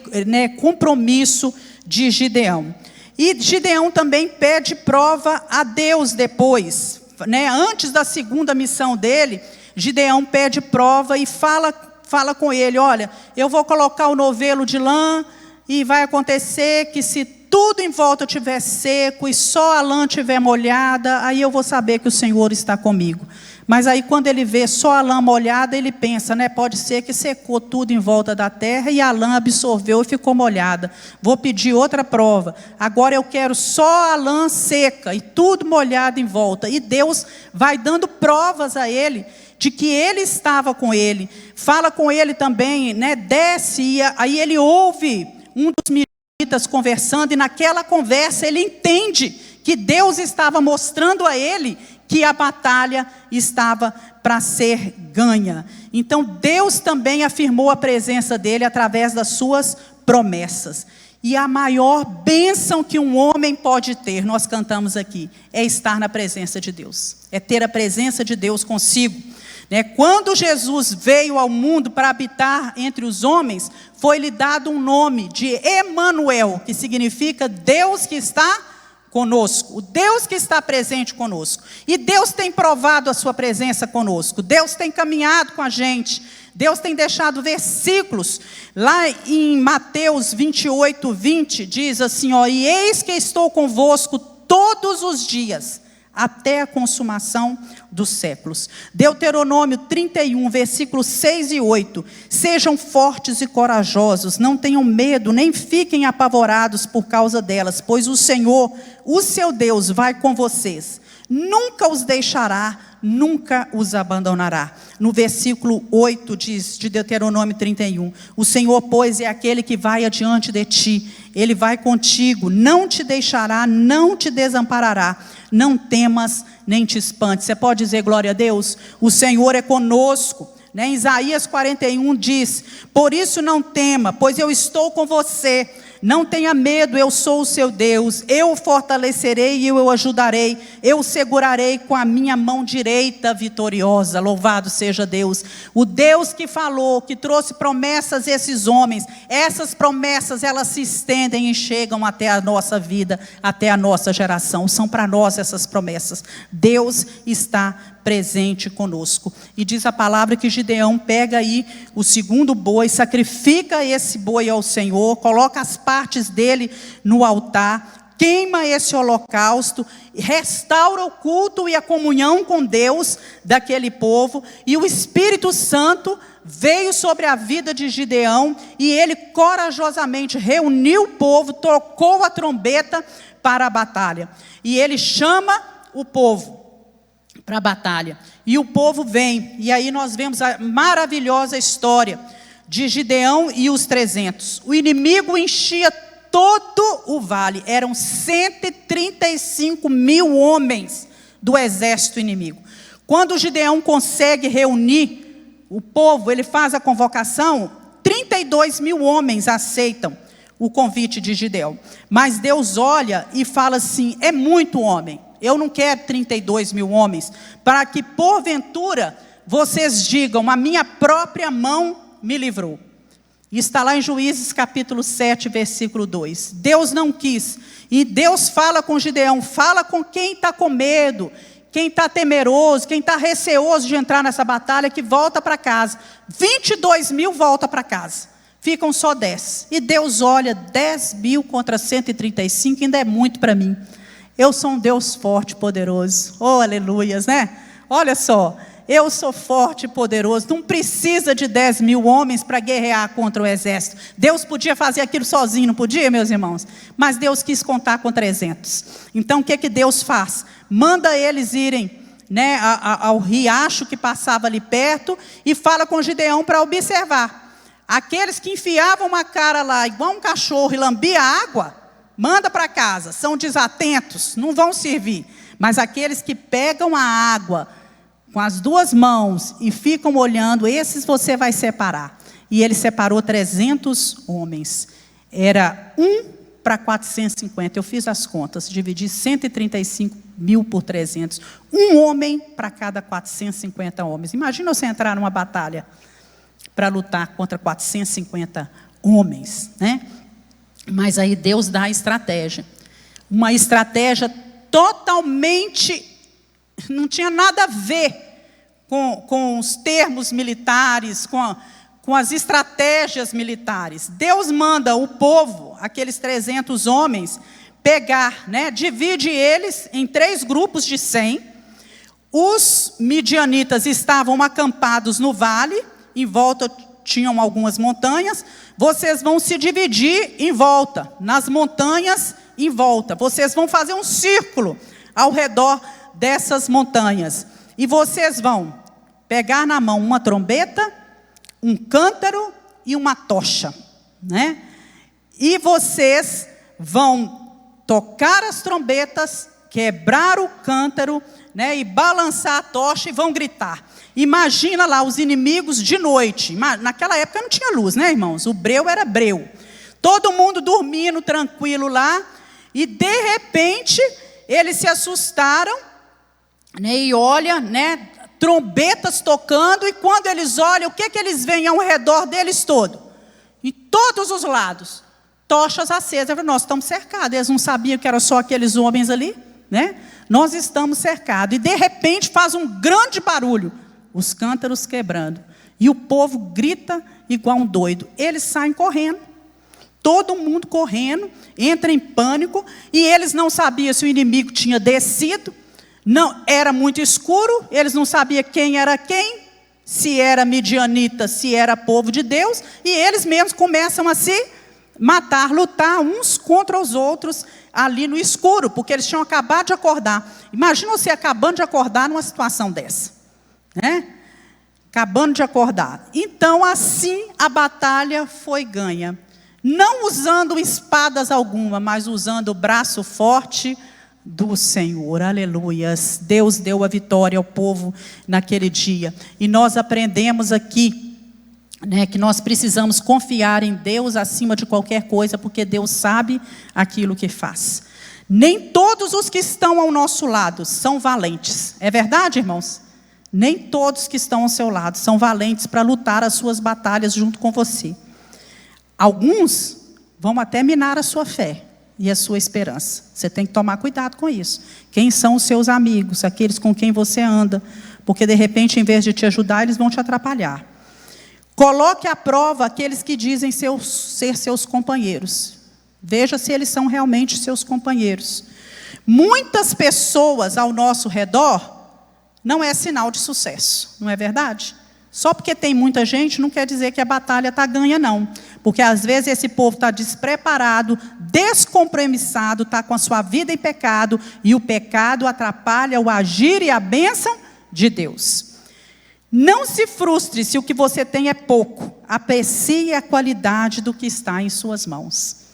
compromisso de Gideão. E Gideão também pede prova a Deus depois, né? Antes da segunda missão dele, Gideão pede prova e fala com ele: olha, eu vou colocar o novelo de lã e vai acontecer que se tudo em volta estiver seco e só a lã estiver molhada, aí eu vou saber que o Senhor está comigo. Mas aí quando ele vê só a lã molhada, ele pensa, né, pode ser que secou tudo em volta da terra e a lã absorveu e ficou molhada. Vou pedir outra prova. Agora eu quero só a lã seca e tudo molhado em volta. E Deus vai dando provas a ele de que ele estava com ele. Fala com ele também, né, desce, e aí ele ouve um dos midianitas conversando, e naquela conversa ele entende que Deus estava mostrando a ele que a batalha estava para ser ganha. Então Deus também afirmou a presença dele através das suas promessas. E a maior bênção que um homem pode ter, nós cantamos aqui, é estar na presença de Deus. É ter a presença de Deus consigo. Quando Jesus veio ao mundo para habitar entre os homens, foi-lhe dado um nome de Emanuel, que significa Deus que está conosco, o Deus que está presente conosco. E Deus tem provado a sua presença conosco. Deus tem caminhado com a gente. Deus tem deixado versículos. Lá em Mateus 28, 20, diz assim, ó, e eis que estou convosco todos os dias, até a consumação dos séculos. Deuteronômio 31, versículos 6 e 8. Sejam fortes e corajosos, não tenham medo, nem fiquem apavorados por causa delas, pois o Senhor, o seu Deus, vai com vocês. Nunca os deixará, nunca os abandonará. No versículo 8 diz, de Deuteronômio 31, o Senhor, pois, é aquele que vai adiante de ti, Ele vai contigo, não te deixará, não te desamparará, não temas, nem te espantes. Você pode dizer glória a Deus? O Senhor é conosco. Em Isaías 41 diz, por isso não tema, pois eu estou com você. Não tenha medo, eu sou o seu Deus, eu o fortalecerei e eu o ajudarei, eu o segurarei com a minha mão direita vitoriosa. Louvado seja Deus. O Deus que falou, que trouxe promessas a esses homens, essas promessas elas se estendem e chegam até a nossa vida, até a nossa geração. São para nós essas promessas. Deus está presente conosco. E diz a palavra que Gideão pega aí o segundo boi, sacrifica esse boi ao Senhor, coloca as partes dele no altar, queima esse holocausto, restaura o culto e a comunhão com Deus daquele povo, e o Espírito Santo veio sobre a vida de Gideão, e ele corajosamente reuniu o povo, tocou a trombeta para a batalha, e ele chama o povo para a batalha, e o povo vem, e aí nós vemos a maravilhosa história de Gideão e os 300, o inimigo enchia todo o vale, eram 135 mil homens do exército inimigo. Quando Gideão consegue reunir o povo, ele faz a convocação, 32 mil homens aceitam o convite de Gideão, mas Deus olha e fala assim, é muito homem, eu não quero 32 mil homens, para que porventura vocês digam, a minha própria mão me livrou. Está lá em Juízes capítulo 7, versículo 2. Deus não quis, e Deus fala com Gideão, fala com quem está com medo, quem está temeroso, quem está receoso de entrar nessa batalha, que volta para casa. 22 mil volta para casa, ficam só 10, e Deus olha, 10 mil contra 135, ainda é muito para mim. Eu sou um Deus forte e poderoso. Oh, aleluias, né? Olha só, eu sou forte e poderoso. Não precisa de 10 mil homens para guerrear contra o exército. Deus podia fazer aquilo sozinho, não podia, meus irmãos? Mas Deus quis contar com 300. Então, o que Deus faz? Manda eles irem, né, ao riacho que passava ali perto, e fala com Gideão para observar. Aqueles que enfiavam uma cara lá, igual um cachorro, e lambia a água, manda para casa, são desatentos, não vão servir. Mas aqueles que pegam a água com as duas mãos e ficam olhando, esses você vai separar. E ele separou 300 homens. Era 1 para 450. Eu fiz as contas, dividi 135 mil por 300. Um homem para cada 450 homens. Imagina você entrar numa batalha para lutar contra 450 homens, né? Mas aí Deus dá a estratégia. Uma estratégia totalmente, não tinha nada a ver com os termos militares, com as estratégias militares. Deus manda o povo, aqueles 300 homens, pegar, né, divide eles em 3 grupos de 100. Os midianitas estavam acampados no vale, em volta tinham algumas montanhas. Vocês vão se dividir em volta, nas montanhas em volta. Vocês vão fazer um círculo ao redor dessas montanhas. E vocês vão pegar na mão uma trombeta, um cântaro e uma tocha, né? E vocês vão tocar as trombetas, quebrar o cântaro, né, e balançar a tocha, e vão gritar. Imagina lá os inimigos de noite. Naquela época não tinha luz, né, irmãos? O breu era breu. Todo mundo dormindo tranquilo lá, e de repente eles se assustaram, né, e olha, né, trombetas tocando, e quando eles olham, o que eles veem ao redor deles todo? Em todos os lados, tochas acesas. Nós estamos cercados. Eles não sabiam que eram só aqueles homens ali, né? Nós estamos cercados. E de repente faz um grande barulho, os cântaros quebrando. E o povo grita igual um doido. Eles saem correndo, todo mundo correndo, entra em pânico, e eles não sabiam se o inimigo tinha descido, não, era muito escuro, eles não sabiam quem era quem, se era midianita, se era povo de Deus, e eles mesmos começam a se matar, lutar uns contra os outros ali no escuro, porque eles tinham acabado de acordar. Imagina você acabando de acordar numa situação dessa, né? Acabando de acordar. Então, assim, a batalha foi ganha. Não usando espadas alguma, mas usando o braço forte do Senhor. Aleluias. Deus deu a vitória ao povo naquele dia. E nós aprendemos aqui, né, que nós precisamos confiar em Deus acima de qualquer coisa, porque Deus sabe aquilo que faz. Nem todos os que estão ao nosso lado são valentes. É verdade, irmãos? Nem todos que estão ao seu lado são valentes para lutar as suas batalhas junto com você. Alguns vão até minar a sua fé e a sua esperança. Você tem que tomar cuidado com isso. Quem são os seus amigos, aqueles com quem você anda? Porque de repente, em vez de te ajudar, eles vão te atrapalhar. Coloque à prova aqueles que dizem ser seus companheiros. Veja se eles são realmente seus companheiros. Muitas pessoas ao nosso redor não é sinal de sucesso, não é verdade? Só porque tem muita gente não quer dizer que a batalha está ganha, não. Porque às vezes esse povo está despreparado, descompromissado, está com a sua vida em pecado, e o pecado atrapalha o agir e a bênção de Deus. Não se frustre se o que você tem é pouco. Aprecie a qualidade do que está em suas mãos.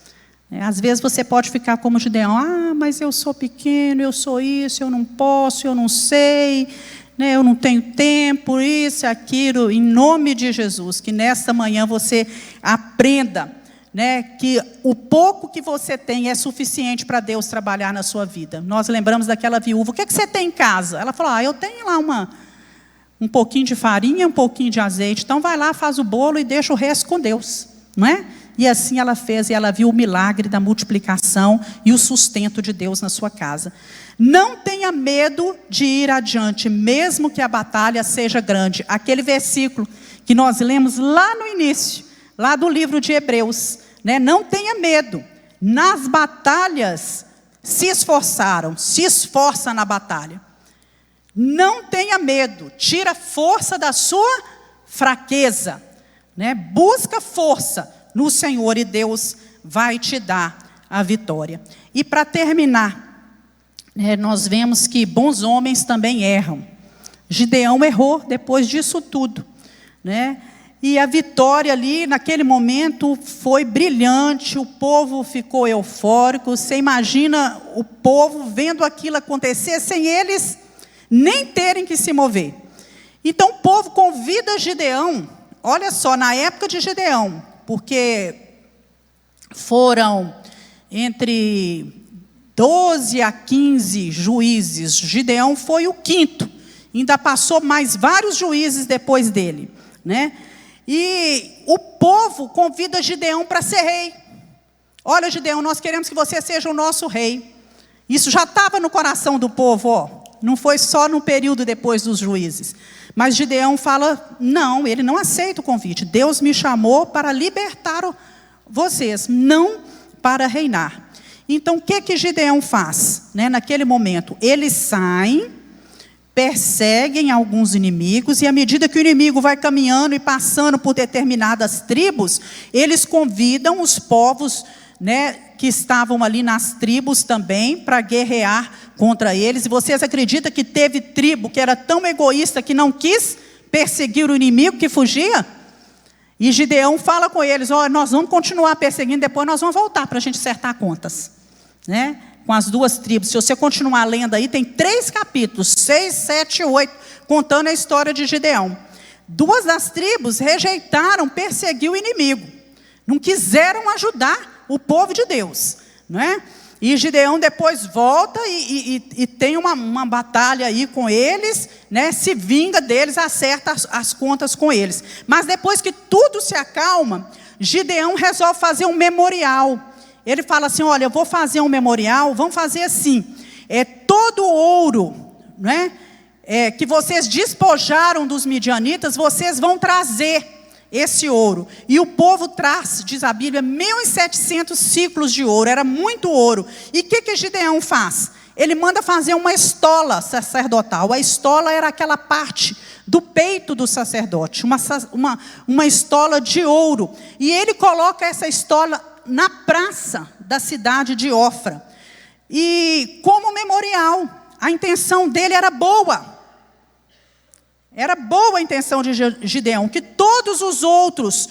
Às vezes você pode ficar como Gideão, mas eu sou pequeno, eu sou isso, eu não posso, eu não sei, né, eu não tenho tempo, isso, aquilo. Em nome de Jesus, que nesta manhã você aprenda, né, que o pouco que você tem é suficiente para Deus trabalhar na sua vida. Nós lembramos daquela viúva, o que você tem em casa? Ela falou, eu tenho lá um pouquinho de farinha, um pouquinho de azeite, então vai lá, faz o bolo e deixa o resto com Deus, não é? E assim ela fez, e ela viu o milagre da multiplicação e o sustento de Deus na sua casa. Não tenha medo de ir adiante, mesmo que a batalha seja grande. Aquele versículo que nós lemos lá no início, lá do livro de Hebreus, né? Não tenha medo. Nas batalhas se esforçaram, se esforça na batalha. Não tenha medo, tira força da sua fraqueza, né? Busca força no Senhor e Deus vai te dar a vitória. E para terminar, nós vemos que bons homens também erram. Gideão errou depois disso tudo, né? E a vitória ali, naquele momento, foi brilhante, o povo ficou eufórico. Você imagina o povo vendo aquilo acontecer sem eles nem terem que se mover. Então o povo convida Gideão, olha só, na época de Gideão, porque foram entre 12 a 15 juízes, Gideão foi o quinto, ainda passou mais vários juízes depois dele, né? E o povo convida Gideão para ser rei. Olha, Gideão, nós queremos que você seja o nosso rei. Isso já estava no coração do povo, não foi só no período depois dos juízes. Mas Gideão fala, não, ele não aceita o convite. Deus me chamou para libertar vocês, não para reinar. Então, o que Gideão faz, né, naquele momento? Eles saem, perseguem alguns inimigos, e à medida que o inimigo vai caminhando e passando por determinadas tribos, eles convidam os povos, né, que estavam ali nas tribos também, para guerrear contra eles. E vocês acreditam que teve tribo que era tão egoísta que não quis perseguir o inimigo que fugia? E Gideão fala com eles, nós vamos continuar perseguindo, depois nós vamos voltar para a gente acertar contas, né? Com as duas tribos. Se você continuar lendo aí, tem 3 capítulos, 6, 7 e 8, contando a história de Gideão. 2 das tribos rejeitaram perseguir o inimigo, não quiseram ajudar o povo de Deus, não é? E Gideão depois volta e tem uma batalha aí com eles, né? Se vinga deles, acerta as contas com eles. Mas depois que tudo se acalma, Gideão resolve fazer um memorial. Ele fala assim, olha, eu vou fazer um memorial, vamos fazer assim, todo o ouro, né, que vocês despojaram dos midianitas, vocês vão trazer esse ouro. E o povo traz, diz a Bíblia, 1.700 ciclos de ouro, era muito ouro. E o que Gideão faz? Ele manda fazer uma estola sacerdotal. A estola era aquela parte do peito do sacerdote, uma estola de ouro. E ele coloca essa estola na praça da cidade de Ofra. E como memorial, a intenção dele era boa. Era boa a intenção de Gideão, que todos os outros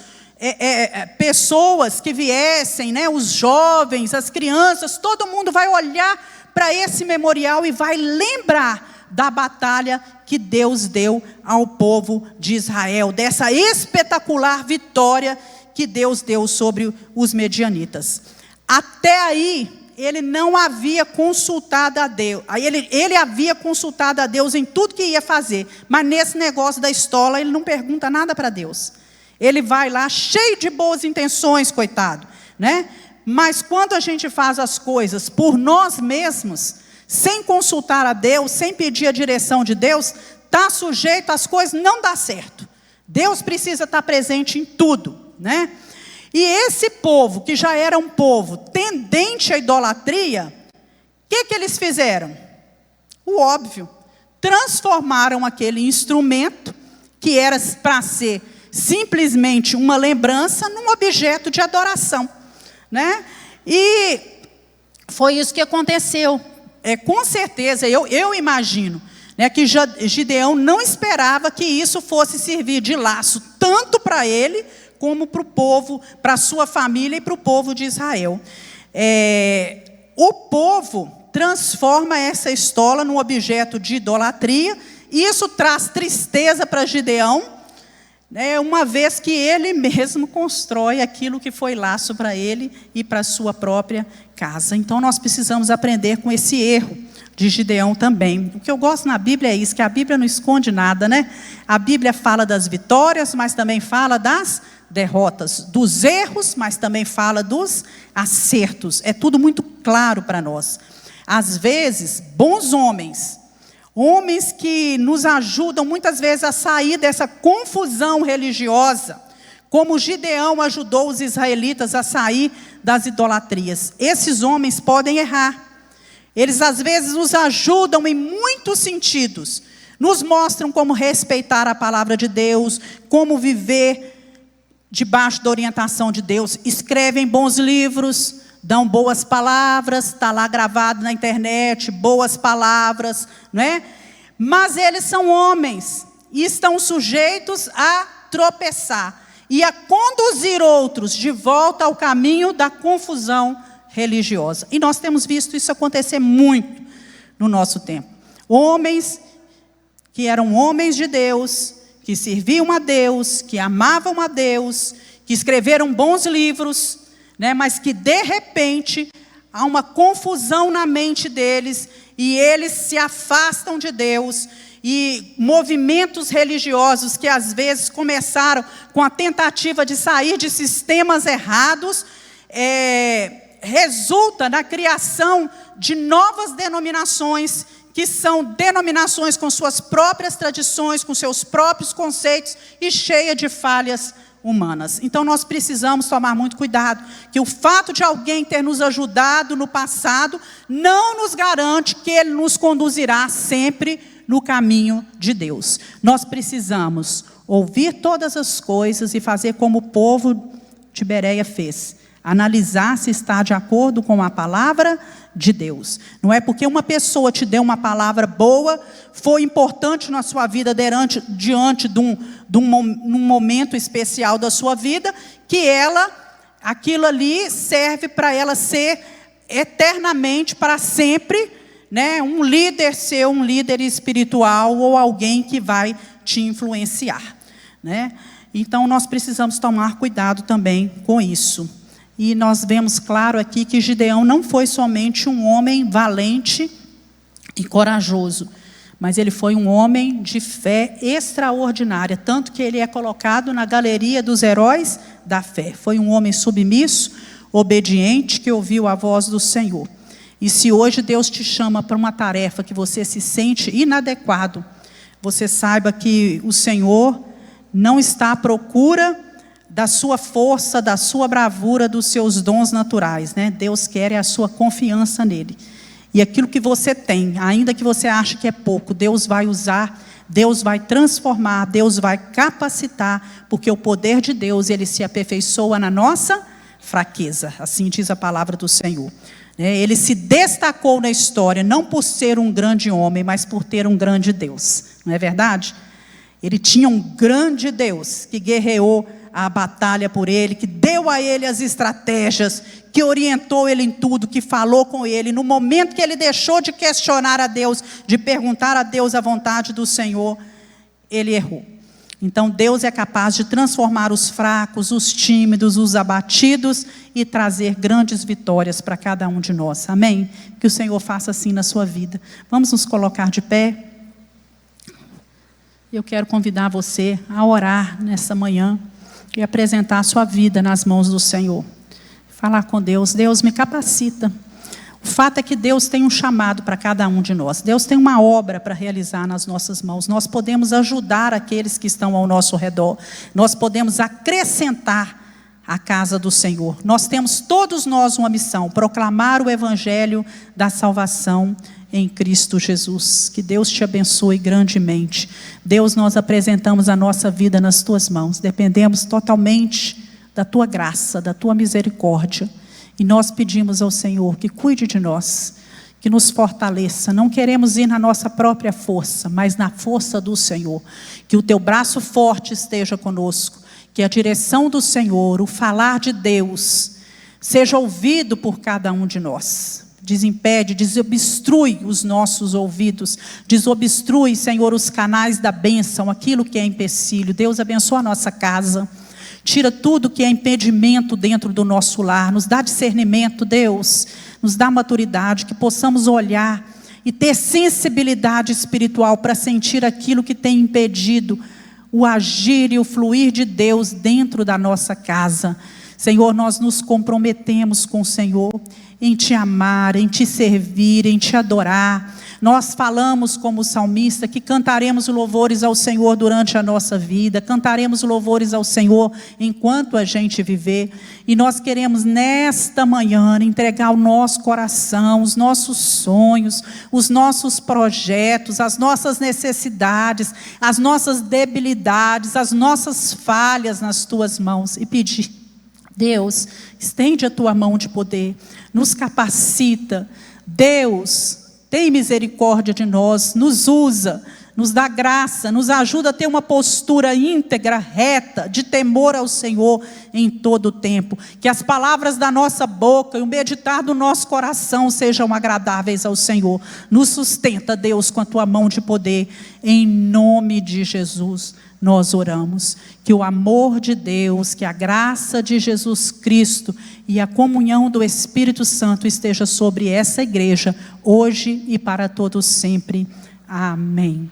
pessoas que viessem, né, os jovens, as crianças, todo mundo vai olhar para esse memorial e vai lembrar da batalha que Deus deu ao povo de Israel, dessa espetacular vitória que Deus deu sobre os medianitas. Até aí, ele não havia consultado a Deus. Ele havia consultado a Deus em tudo que ia fazer, mas nesse negócio da estola, ele não pergunta nada para Deus. Ele vai lá cheio de boas intenções, coitado, né? Mas quando a gente faz as coisas por nós mesmos, sem consultar a Deus, sem pedir a direção de Deus, está sujeito às coisas não dar certo. Deus precisa estar presente em tudo, né? E esse povo, que já era um povo tendente à idolatria, o que eles fizeram? O óbvio, transformaram aquele instrumento, que era para ser simplesmente uma lembrança, num objeto de adoração, né? E foi isso que aconteceu. Com certeza, eu imagino, né, que Gideão não esperava que isso fosse servir de laço, tanto para ele, como para o povo, para a sua família e para o povo de Israel. O povo transforma essa estola num objeto de idolatria, e isso traz tristeza para Gideão, né, uma vez que ele mesmo constrói aquilo que foi laço para ele e para a sua própria casa. Então nós precisamos aprender com esse erro de Gideão também. O que eu gosto na Bíblia é isso, que a Bíblia não esconde nada, né? A Bíblia fala das vitórias, mas também fala das derrotas, dos erros, mas também fala dos acertos. É tudo muito claro para nós. Às vezes, bons homens que nos ajudam muitas vezes a sair dessa confusão religiosa, como Gideão ajudou os israelitas a sair das idolatrias. Esses homens podem errar. Eles às vezes nos ajudam em muitos sentidos. Nos mostram como respeitar a palavra de Deus, como viver debaixo da orientação de Deus. Escrevem bons livros, dão boas palavras, está lá gravado na internet, boas palavras, não é? Mas eles são homens e estão sujeitos a tropeçar e a conduzir outros de volta ao caminho da confusão religiosa. E nós temos visto isso acontecer muito no nosso tempo. Homens que eram homens de Deus, que serviam a Deus, que amavam a Deus, que escreveram bons livros, né, mas que de repente há uma confusão na mente deles e eles se afastam de Deus. E movimentos religiosos que às vezes começaram com a tentativa de sair de sistemas errados, resulta na criação de novas denominações, que são denominações com suas próprias tradições, com seus próprios conceitos e cheia de falhas humanas. Então nós precisamos tomar muito cuidado, que o fato de alguém ter nos ajudado no passado não nos garante que ele nos conduzirá sempre no caminho de Deus. Nós precisamos ouvir todas as coisas e fazer como o povo de Bereia fez. Analisar se está de acordo com a palavra de Deus. Não é porque uma pessoa te deu uma palavra boa, foi importante na sua vida diante de um momento especial da sua vida, que aquilo ali serve para ela ser eternamente, para sempre, né, um líder seu, um líder espiritual ou alguém que vai te influenciar, né? Então nós precisamos tomar cuidado também com isso. E nós vemos claro aqui que Gideão não foi somente um homem valente e corajoso, mas ele foi um homem de fé extraordinária, tanto que ele é colocado na galeria dos heróis da fé. Foi um homem submisso, obediente, que ouviu a voz do Senhor. E se hoje Deus te chama para uma tarefa que você se sente inadequado, você saiba que o Senhor não está à procura da sua força, da sua bravura, dos seus dons naturais, né? Deus quer a sua confiança nele. E aquilo que você tem, ainda que você ache que é pouco, Deus vai usar, Deus vai transformar, Deus vai capacitar, porque o poder de Deus, ele se aperfeiçoa na nossa fraqueza. Assim diz a palavra do Senhor. Ele se destacou na história, não por ser um grande homem, mas por ter um grande Deus. Não é verdade? Ele tinha um grande Deus que guerreou a batalha por ele, que deu a ele as estratégias, que orientou ele em tudo, que falou com ele. No momento que ele deixou de questionar a Deus, de perguntar a Deus a vontade do Senhor, ele errou. Então Deus é capaz de transformar os fracos, os tímidos, os abatidos e trazer grandes vitórias para cada um de nós. Amém? Que o Senhor faça assim na sua vida. Vamos nos colocar de pé. Eu quero convidar você a orar nessa manhã e apresentar a sua vida nas mãos do Senhor. Falar com Deus. Deus, me capacita. O fato é que Deus tem um chamado para cada um de nós. Deus tem uma obra para realizar nas nossas mãos. Nós podemos ajudar aqueles que estão ao nosso redor. Nós podemos acrescentar a casa do Senhor. Nós temos, todos nós, uma missão: proclamar o evangelho da salvação em Cristo Jesus. Que Deus te abençoe grandemente. Deus, nós apresentamos a nossa vida nas tuas mãos. Dependemos totalmente da tua graça, da tua misericórdia. E nós pedimos ao Senhor que cuide de nós, que nos fortaleça. Não queremos ir na nossa própria força, mas na força do Senhor. Que o teu braço forte esteja conosco. Que a direção do Senhor, o falar de Deus, seja ouvido por cada um de nós. Desimpede, desobstrui os nossos ouvidos. Desobstrui, Senhor, os canais da bênção, aquilo que é empecilho. Deus, abençoa a nossa casa. Tira tudo que é impedimento dentro do nosso lar. Nos dá discernimento, Deus. Nos dá maturidade, que possamos olhar e ter sensibilidade espiritual para sentir aquilo que tem impedido o agir e o fluir de Deus dentro da nossa casa. Senhor, nós nos comprometemos com o Senhor em te amar, em te servir, em te adorar. Nós falamos como salmista que cantaremos louvores ao Senhor durante a nossa vida, cantaremos louvores ao Senhor enquanto a gente viver. E nós queremos nesta manhã entregar o nosso coração, os nossos sonhos, os nossos projetos, as nossas necessidades, as nossas debilidades, as nossas falhas nas tuas mãos e pedir: Deus, estende a tua mão de poder, nos capacita. Deus, tem misericórdia de nós, nos usa, nos dá graça, nos ajuda a ter uma postura íntegra, reta, de temor ao Senhor em todo o tempo. Que as palavras da nossa boca e o meditar do nosso coração sejam agradáveis ao Senhor. Nos sustenta, Deus, com a tua mão de poder. Em nome de Jesus, nós oramos. Que o amor de Deus, que a graça de Jesus Cristo e a comunhão do Espírito Santo esteja sobre essa igreja, hoje e para todos sempre. Amém.